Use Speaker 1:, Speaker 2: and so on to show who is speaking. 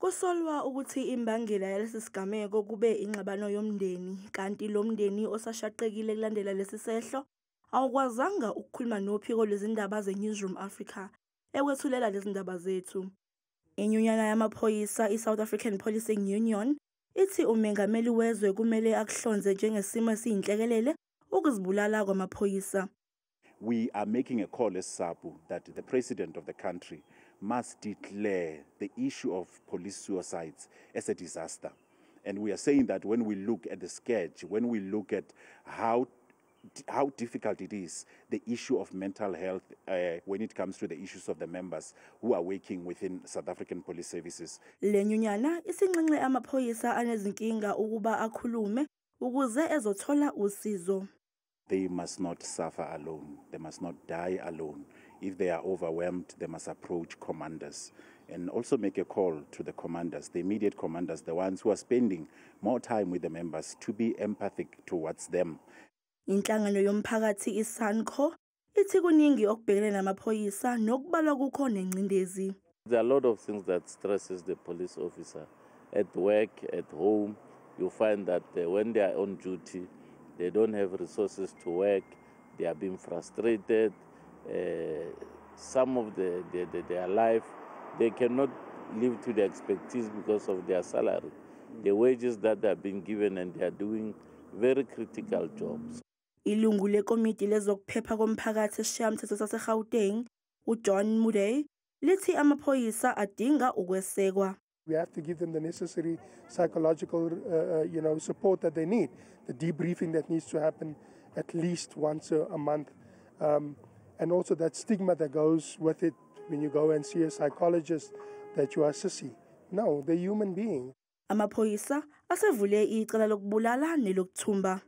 Speaker 1: Kusolwa ukuthi imbangela yalesi sigameko kube ingxabano yomndeni, kanti lo mndeni osashaqekile kulandela lesi sehlo awukwazanga ukukhuluma nophiko lwezindaba zeNewsroom Africa ekwethulela lezi ndaba zethu. Inyunyana yamaphoyisa iSouth African Policing Union ithi umengameli wezwe kumele akuhlonze njengesimo esiyinhlekelele ukuzibulala kwamaphoyisa.
Speaker 2: We are making a call as SAPU that the president of the country must declare the issue of police suicides as a disaster. And we are saying that when we look at the sketch, when we look at how difficult it is, the issue of mental health when it comes to the issues of the members who are working within South African police services.
Speaker 1: Le nyunyana isinxenxe amaphoyisa anezinkinga ukuba akhulume ukuze ezothola usizo.
Speaker 2: They must not suffer alone. They must not die alone. If they are overwhelmed, they must approach commanders and also make a call to the commanders, the immediate commanders, the ones who are spending more time with the members, to be empathic towards them.
Speaker 1: Inhlangano yomphakathi iSANCO ithi kuningi okubhekene namaphoyisa nokubalwa kukho nengcindezi.
Speaker 3: There are a lot of things that stresses the police officer at work, at home. You find that when they are on duty, they don't have resources to work. They are being frustrated. Some of their life, they cannot live to their expertise because of their salary, the wages that they are being given, and they are doing very critical jobs.
Speaker 1: Ilungu lekomiti lezokuphepha komphakathi esishayamthetho saseGauteng, uJohn Mudey, lithi amaphoyisa adinga ukwesekwa.
Speaker 4: We have to give them the necessary psychological support that they need. The debriefing that needs to happen at least once a month. And also that stigma that goes with it when you go and see a psychologist that you are sissy. No, they're human beings.
Speaker 1: Amaphoyisa asevule icala lokubulala nelokuthumba.